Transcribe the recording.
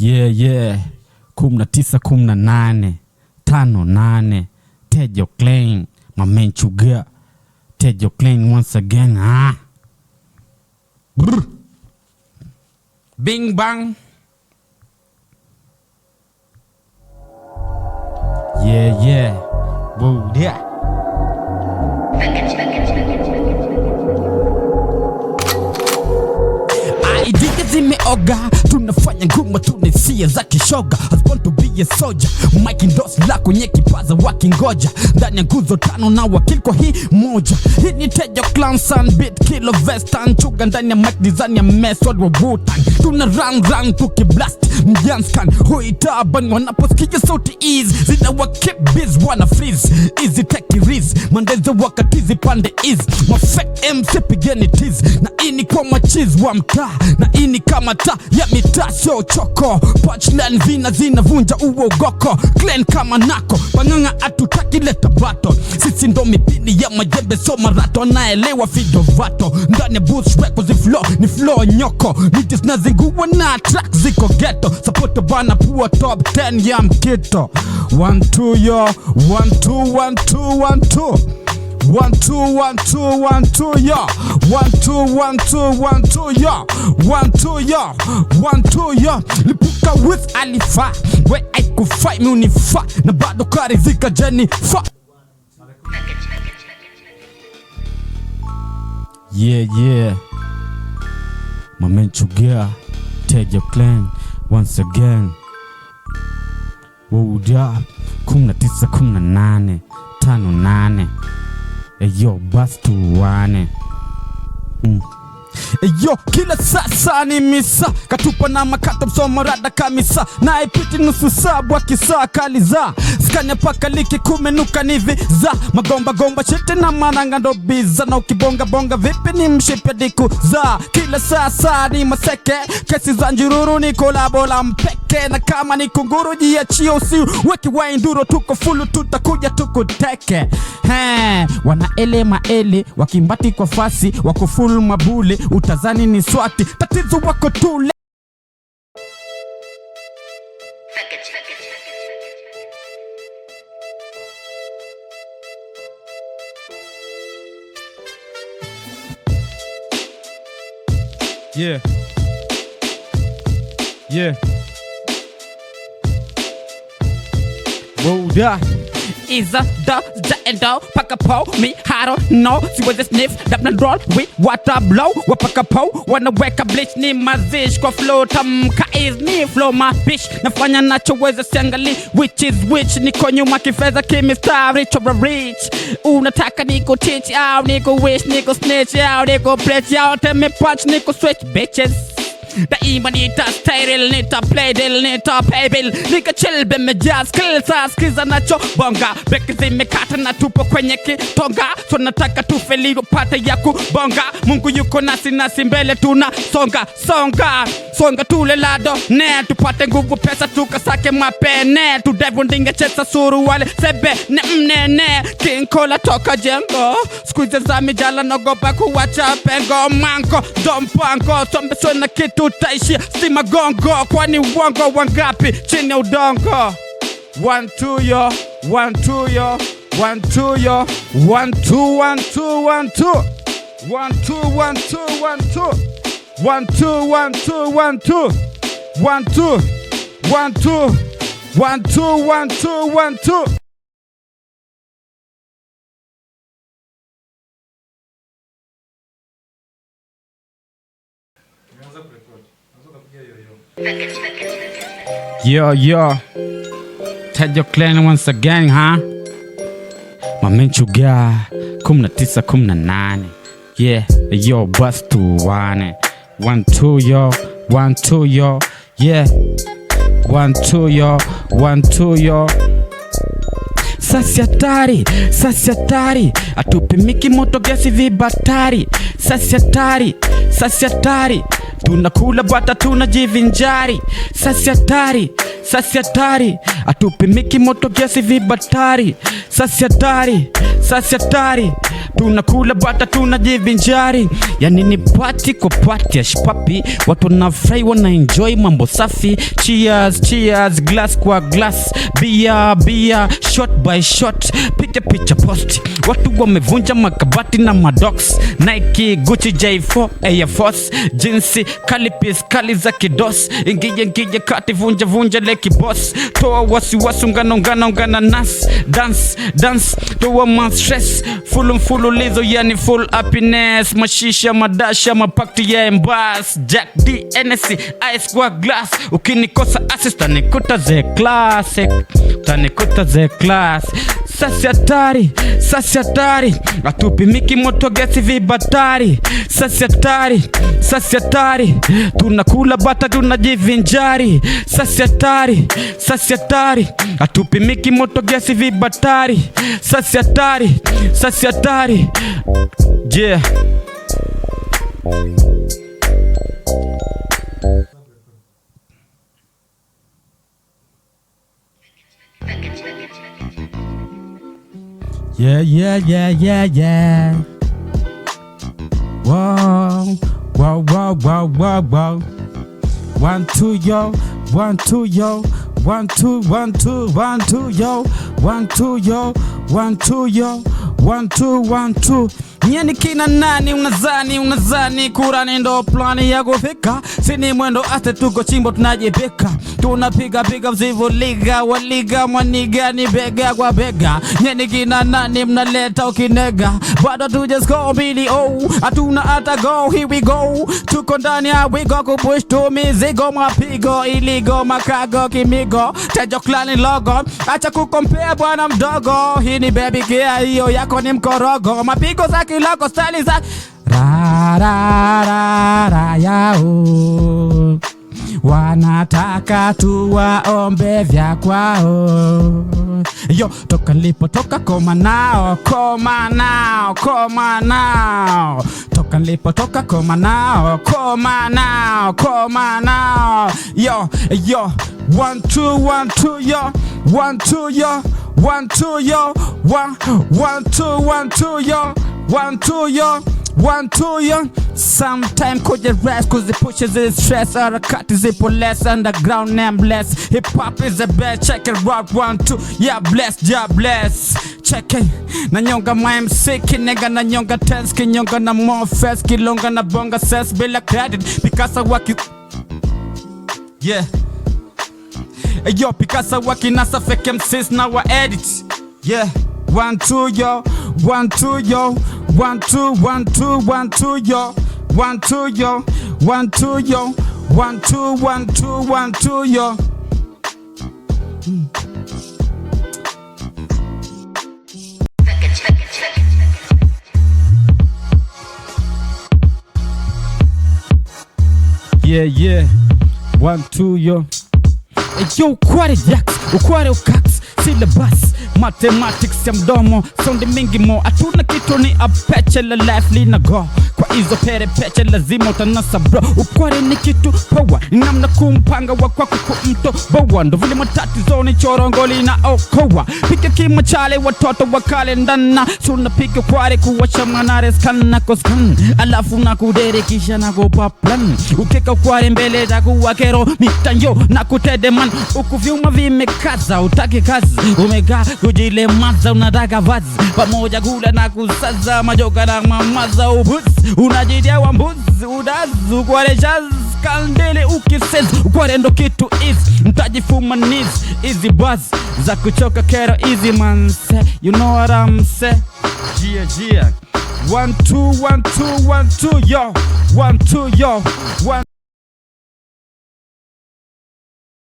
Yeah 19 58 Tejo Clan, my man Chuga. Tejo Clan once again, Brr. Bing bang. Yeah. Whoa, yeah. Idea zimeoga, tunafanya nguma, tunisia za kishoga. I was born to be a soldier, Mike Ndos la kwenye kipaza wakingoja. Ndani ya nguzo tano na wakili kwa hii moja. Hii ni Tejo Clan, son, beat, kilo, vestan. Chuga ndani ya mic, design ya mess, wad wa Wu-Tang. Tuna rang, tukiblast, mjanskan. Huitaban, wanaposikia sauti ease. Zina wakip biz, wana freeze. Easy take riz, mandeza wakatizi pande is. Mafek MC pigeni tiz. Na ini kwa machiz wa mtaa. Na ini kama ta ya mitaa sio choko. Punchline vina zinavunja uogoko. Clan kama nako, panganga atutaki leta bato. Sisi ndo mipini ya majembe so marato. Naelewa fido vato. Ndani ya boost records flow, ni flow nyoko. Nijis na zinguwa na track ziko ghetto. Support bana pua top 10 ya mkito. 1 2 yo, 1 2 1 2 1 2 1 2 1 2 1 2 yo, 1 2 1 2 1 2 yo, 1 2 yo, 1 2 yo. Lipuka with Alifa, we aikufai mi unifa. Na bado kari zika Jennifer. Yeah my man Chuga, Tejo Clan once again. Whoa up 19 58 Yo, bus to one. Yo, kila sasa ni misa. Katupa na makata msoma rada kamisa. Na ipiti nusu sabu wakisa kaliza. Skanya paka liki kumenuka nivi za. Magomba shite na mananga ndo biza. Na ukibonga vipi ni mshipe diku za. Kila sasa ni maseke. Kesi za njururu ni kolabola mpeke. Na kama ni kunguru jiachio usiu. Weki wa induro tuko fulu tutakuja tukuteke. Wana maele wakimbati kwa fasi. Wako fulu mabule utazani ni swati. Tatizo wako tule. Yeah Whoa, Iza, da, and do, paka po, me, I don't know. See what the sniff, dap na roll, we, water blow, wapaka po, wanna weka bleach ni mazish, kwa flow, tamka is ni flow, my bitch, nafanya nachoweza siangali, which is which, niko nyuma kifeza, kimistari, chobra rich, unataka niko teach, out, niko wish, niko snitch, out, niko preach, out, tell me punch, niko switch, bitches. Daima nita style, nita play deal, nita pay bill. Nika chill bimejaa skills, skiza nacho bonga. Beki zimekata na tupo kwenye kitonga. So nataka tufeli upate ya kubonga. Mungu yuko nasi mbele tuna songa tule lado ne. Tupate nguvu pesa tukasake mapene. Tudevu ndinge chesa suru wale sebe ne mnene. King Kola toka jengo. Squeeze za mijala nogopa kuwacha pengo. Manko, dompango, sombe sona kitu utaishi stima gongo. Kwani uongo wangapi chini udongo. 1 2 yo, 1 2 yo, 1 2 yo, 1 2 1 2 1 2 1 2 1 2 1 2 1 2 1 2 1 2 1 2 1 2 1 2 1 2 1 2. Yo Tejo Clan once again, my man Chuga 19 yo bus to one 1 2 yo 1 2 yo 1 2 yo 1 2 yo. Sasi hatari atupimiki moto gesi vibatari. Sasi hatari tunakula bata tunajivinjari. Sasi hatari atupimiki moto gesi vibatari. Sasi hatari tunakula bata tunajivinjari, yani ni party kwa party ya shipapi, watu wanafurahi wana enjoy mambo safi. Cheers, cheers, glass kwa glass, beer, beer, shot by shot, picha post, watu wamevunja makabati na madox, Nike, Gucci, J4, Air Force, jinsi, kalipis, kali za kidos, ingije kati vunja leki boss, toa wasi ungana nas, dance, toa man stress, mfululizo yani full happiness, mashisha, madasha, mapakti ya embass, Jack D, NSC, ice kwa glass, ukinikosa assist, tanikuta ze classic, sasi hatari, atupimiki moto gesi vibatari, sasi hatari, tunakula bata tunajivinjari, sasi hatari, atupimiki moto gesi vibatari, sasi hatari, yeah. Yeah. Wow. 1 2 yo. 1 2 yo. 1 2 1 2 1 2 yo. 1 2 yo. 1 2 yo. 1 2 1 2. Nyeni kina nani unazani kurani ndo plani ya kufika, sini mwendo ate tuko chimbo tunajipika, tunapiga mzivu liga waliga mwaniga ni bega kwa bega. Nyeni kina nani mnaleta ukinega, bado tu just go Billy O, atuna ata go, here we go, tuko ndani ya wigo kupush tu mizigo, mapigo iligo makago kimigo, tejo klani logo, acha kukompea bwana mdogo, hii ni baby gear hiyo yako ni mkorogo, mapigo za kiloko style za ra yao, wanataka tuwaombe vya kwao. Yo, toka lipotoka koma nao, toka lipotoka koma nao. Yo, 1 2 1 2 yo. 1 2 yo. 1 2 yo. 1 2 1 2 yo. 1 2 yo. 1 2 yo. Sometime kuja rest cause it pushes the stress, harakati zipo less, underground nameless, hip hop is the best, check it out 1 2, yeah bless, check it, nanyonga my MC, kinega nanyonga tense, kinyonga na more fest, kilonga na bonga sense, bila credit, Picasso waki, yeah, yo Picasso waki nasa fake MCs na wa edit, yeah, 1 2 yo, 1 2 yo. 1 2 1 2 1 2 yo. 1 2 yo. 1 2 yo. 1 2 1 2 1 2 yo. Yeah. 1 2 yo. Yo, ukware jacks, ukware ukax, syllabus, mathematics ya mdomo, sound mingi mo, atuna kitu ni apeche la life lina go, kwa hizo peche lazima utanasa bro, ukware ni kitu power, namna kumpanga wa kwa kumto bowa, ndo vile matatizo ni chorongoli na okowa, pika kima chale watoto wakale ndana, suna pika kware kuwasha manare skana koskan, alafu na kudere kisha na kupaplan, ukeka kware mbele za kuwakero, mitanyo na kutede man, ukuvyuma vimekaza, utaki kazi, umeka kujile maza, unataka vazi, pamoja kula na kusaza, majoka na mamaza ubuzi, unajidia wa mbuzi, udazi, ukware jazz, kandele ukisez, ukware ndo kitu is, mtajifuma niz, easy buzz, za kuchoka kero easy man say, you know what I'm say, yeah. 1 2 1 2 1 2 yo, 1 2 yo, 1